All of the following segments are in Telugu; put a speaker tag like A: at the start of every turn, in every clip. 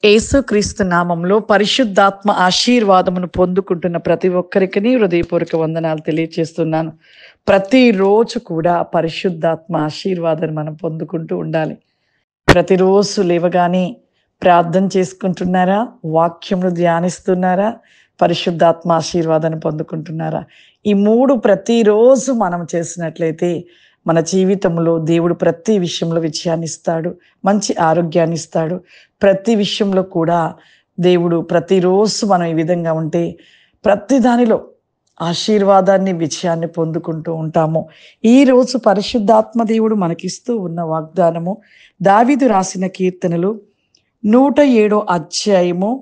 A: యేసుక్రీస్తు నామంలో పరిశుద్ధాత్మ ఆశీర్వాదమును పొందుకుంటున్న ప్రతి ఒక్కరికి హృదయపూర్వక వందనాలు తెలియజేస్తున్నాను. ప్రతిరోజు కూడా పరిశుద్ధాత్మ ఆశీర్వాదాన్ని మనం పొందుకుంటూ ఉండాలి. ప్రతిరోజు లేవగానే ప్రార్థన చేసుకుంటున్నారా? వాక్యమును ధ్యానిస్తున్నారా? పరిశుద్ధాత్మ ఆశీర్వాదాన్ని పొందుకుంటున్నారా? ఈ 3 ప్రతిరోజు మనం చేసినట్లయితే మన జీవితంలో దేవుడు ప్రతి విషయంలో విజయాన్ని ఇస్తాడు, మంచి ఆరోగ్యాన్ని ఇస్తాడు. ప్రతి విషయంలో కూడా దేవుడు ప్రతిరోజు మనం ఈ విధంగా ఉంటే ప్రతి దానిలో ఆశీర్వాదాన్ని, విజయాన్ని పొందుకుంటూ ఉంటాము. ఈరోజు పరిశుద్ధాత్మ దేవుడు మనకిస్తూ ఉన్న వాగ్దానము దావీదు రాసిన కీర్తనలు 107 అధ్యాయము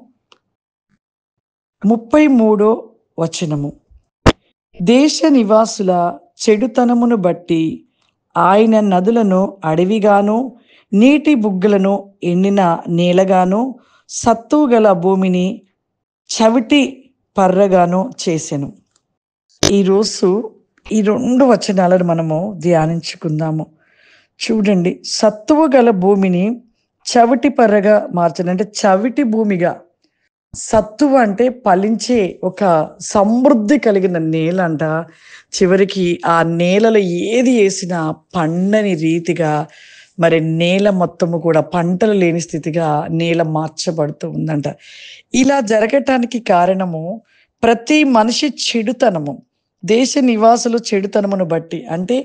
A: 33 వచనము. దేశ నివాసుల చెడుతనమును బట్టి ఆయన నదులను అడవిగాను, నీటి బుగ్గలను ఎండిన నేలగాను, సత్తుగల భూమిని చవిటి పర్రగాను చేసెను. ఈరోజు ఈ 2 వచనాలను మనము ధ్యానించుకుందాము. చూడండి, సత్తువ గల భూమిని చవిటి పర్రగా మార్చను. అంటే చవిటి భూమిగా. సత్తువ అంటే ఫలించే ఒక సమృద్ధి కలిగిన నేల అంట. చివరికి ఆ నేలలో ఏది వేసినా పండని రీతిగా మరి నేల మొత్తము కూడా పంటలు లేని స్థితిగా నేల మార్చబడుతూ ఉందంట. ఇలా జరగటానికి కారణము ప్రతి మనిషి చెడుతనము, దేశ నివాసులు చెడుతనమును బట్టి. అంటే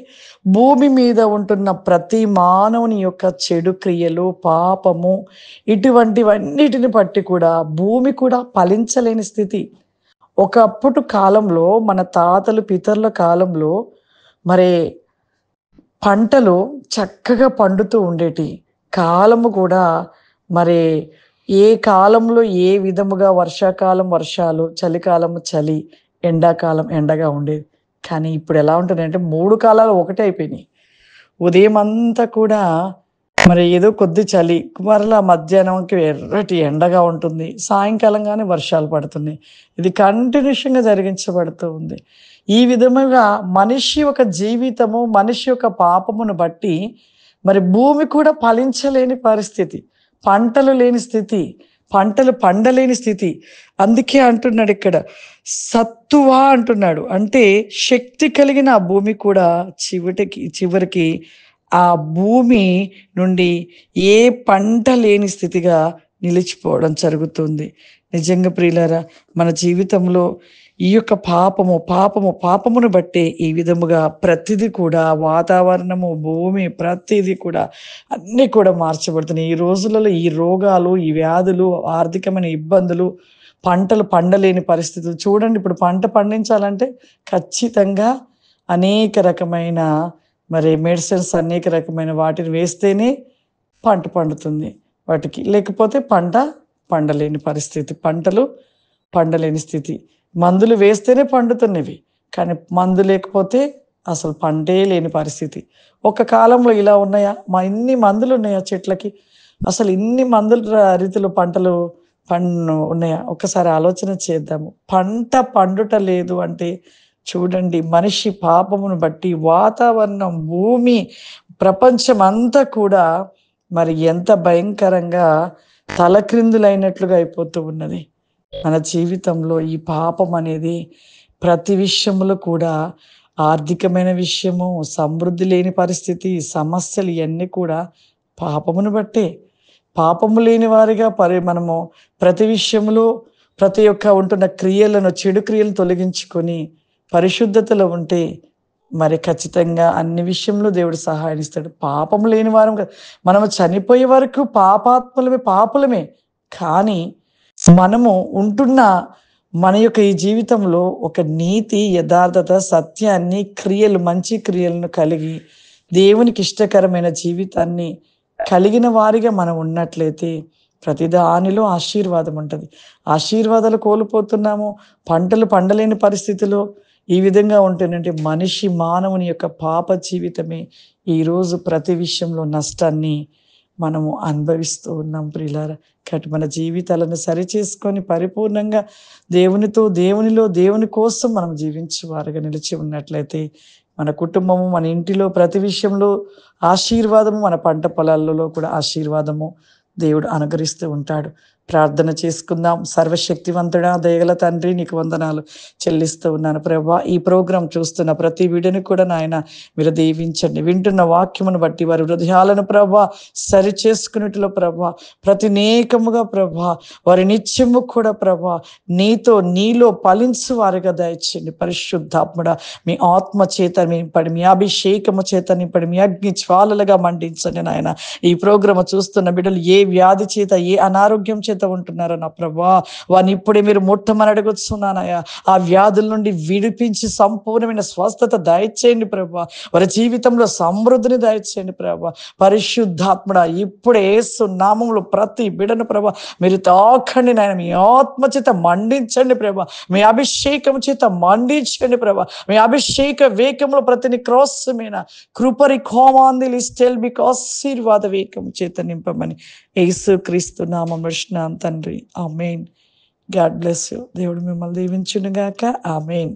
A: భూమి మీద ఉంటున్న ప్రతి మానవుని యొక్క చెడు క్రియలు, పాపము, ఇటువంటివన్నిటిని బట్టి కూడా భూమి కూడా ఫలించలేని స్థితి. ఒకప్పుడు కాలంలో మన తాతలు పితరుల కాలంలో మరి పంటలు చక్కగా పండుతూ ఉండేటి. కాలము కూడా మరి ఏ కాలంలో ఏ విధముగా వర్షాకాలం వర్షాలు, చలికాలము చలి, ఎండాకాలం ఎండగా ఉండేది. కానీ ఇప్పుడు ఎలా ఉంటుందంటే 3 కాలాలు ఒకటే అయిపోయినాయి. ఉదయం అంతా కూడా మరి ఏదో కొద్ది చలి, మరలా మధ్యాహ్నంకి ఎర్రటి ఎండగా ఉంటుంది, సాయంకాలంగానే వర్షాలు పడుతున్నాయి. ఇది కంటిన్యూషన్గా జరిగించబడుతూ ఉంది. ఈ విధముగా మనిషి యొక్క జీవితము, మనిషి యొక్క పాపమును బట్టి మరి భూమి కూడా ఫలించలేని పరిస్థితి, పంటలు లేని స్థితి, పంటలు పండలేని స్థితి. అందుకే అంటున్నాడు ఇక్కడ సత్తువ అంటున్నాడు. అంటే శక్తి కలిగిన ఆ భూమి కూడా చివరికి ఆ భూమి నుండి ఏ పంట లేని స్థితిగా నిలిచిపోవడం జరుగుతుంది. నిజంగా ప్రియులారా, మన జీవితంలో ఈ యొక్క పాపమును బట్టే ఈ విధముగా ప్రతిదీ కూడా వాతావరణము, భూమి ప్రతిదీ కూడా అన్నీ కూడా మార్చబడుతున్నాయి. ఈ రోజులలో ఈ రోగాలు, ఈ వ్యాధులు, ఆర్థికమైన ఇబ్బందులు, పంటలు పండలేని పరిస్థితులు. చూడండి, ఇప్పుడు పంట పండించాలంటే ఖచ్చితంగా అనేక రకమైన మరి మెడిసిన్స్, అనేక రకమైన వాటిని వేస్తేనే పంట పండుతుంది వాటికి. లేకపోతే పంట పండలేని పరిస్థితి, పంటలు పండలేని స్థితి. మందులు వేస్తేనే పండుతున్నవి, కానీ మందు లేకపోతే అసలు పంటే లేని పరిస్థితి. ఒక కాలంలో ఇలా ఉన్నాయా? ఇన్ని మందులు ఉన్నాయా చెట్లకి? అసలు ఇన్ని మందుల రీతిలో పంటలు ఉన్నాయా? ఒకసారి ఆలోచన చేద్దాము. పంట పండుట లేదు అంటే చూడండి, మనిషి పాపమును బట్టి వాతావరణం, భూమి, ప్రపంచం అంతా కూడా మరి ఎంత భయంకరంగా తలక్రిందులైనట్లుగా అయిపోతూ ఉన్నది. మన జీవితంలో ఈ పాపం అనేది ప్రతి విషయంలో కూడా, ఆర్థికమైన విషయము, సమృద్ధి లేని పరిస్థితి, సమస్యలు ఇవన్నీ కూడా పాపమును బట్టే. పాపము లేని వారిగా మనము ప్రతి విషయంలో ప్రతి ఒక్క ఉంటున్న క్రియలను, చెడు క్రియలను తొలగించుకొని పరిశుద్ధతలో ఉంటే మరి ఖచ్చితంగా అన్ని విషయంలో దేవుడు సహాయం ఇస్తాడు. పాపం లేని వారం మనము చనిపోయే వరకు పాపులమే. కానీ మనము ఉంటున్న మన యొక్క ఈ జీవితంలో ఒక నీతి, యథార్థత, సత్యాన్ని, క్రియలు, మంచి క్రియలను కలిగి దేవునికి ఇష్టకరమైన జీవితాన్ని కలిగిన వారిగా మనం ఉన్నట్లయితే ప్రతి దానిలో ఆశీర్వాదం ఉంటుంది. ఆశీర్వాదాలు కోల్పోతున్నాము, పంటలు పండలేని పరిస్థితిలో ఈ విధంగా ఉంటేనంటే మానవుని యొక్క పాప జీవితమే ఈరోజు ప్రతి విషయంలో నష్టాన్ని మనము అనుభవిస్తూ ఉన్నాం ప్రియులారా. కాబట్టి మన జీవితాలను సరిచేసుకొని పరిపూర్ణంగా దేవునిలో దేవుని కోసం మనం జీవించేవారుగా నిలిచి ఉన్నట్లయితే మన కుటుంబము, మన ఇంటిలో ప్రతి విషయంలో ఆశీర్వాదము, మన పంట పొలాలలో కూడా ఆశీర్వాదము దేవుడు అనుగ్రహిస్తూ ఉంటాడు. ప్రార్థన చేసుకుందాం. సర్వశక్తివంతుడా, దయగల తండ్రి, నీకు వందనాలు చెల్లిస్తూ ఉన్నాను ప్రభా. ఈ ప్రోగ్రాం చూస్తున్న ప్రతి వీడిని కూడా నాయన మీరు దీవించండి. వింటున్న వాక్యమును బట్టి వారి హృదయాలను ప్రభా సరి చేసుకున్నట్లు ప్రభా, ప్రతినేకముగా ప్రభా వారి నిత్యము కూడా ప్రభా నీలో ఫలించు వారిగా దయచేయండి. పరిశుద్ధాత్ముడ, మీ ఆత్మ చేత నింపడి, మీ అభిషేకము చేత నింపడి, మీ అగ్ని జ్వాలలుగా మండించండి నాయన. ఈ ప్రోగ్రాం చూస్తున్న బిడ్డలు ఏ వ్యాధి చేత, ఏ అనారోగ్యం చేత ఉంటున్నారో నా ప్రభా, వారిని ఇప్పుడే మీరు ముట్టమని అడుగుతున్నానయ్యా. ఆ వ్యాధుల నుండి విడిపించి సంపూర్ణమైన స్వస్థత దయచేయండి ప్రభా. వారి జీవితంలో సమృద్ధిని దయచేయండి ప్రభా. పరిశుద్ధాత్మడ, ఇప్పుడే యేసు నామములో ప్రతి బిడ్డను ప్రభా మీరు తాకండి నాయన. మీ ఆత్మ చేత మండించండి ప్రభా, మీ అభిషేకం చేత మండించండి ప్రభా. మీ అభిషేక వేకంలో ప్రతిని క్రాస్ మీద కృపరి కోమాంది లిస్టెల్ బిక్ ఆశీర్వాద వేకం చేత నింపమని యేసు క్రీస్తు నామములో తండ్రి, ఆమేన్. God bless you. దేవుడు మిమ్మల్ని దీవించును గాక. ఆమేన్.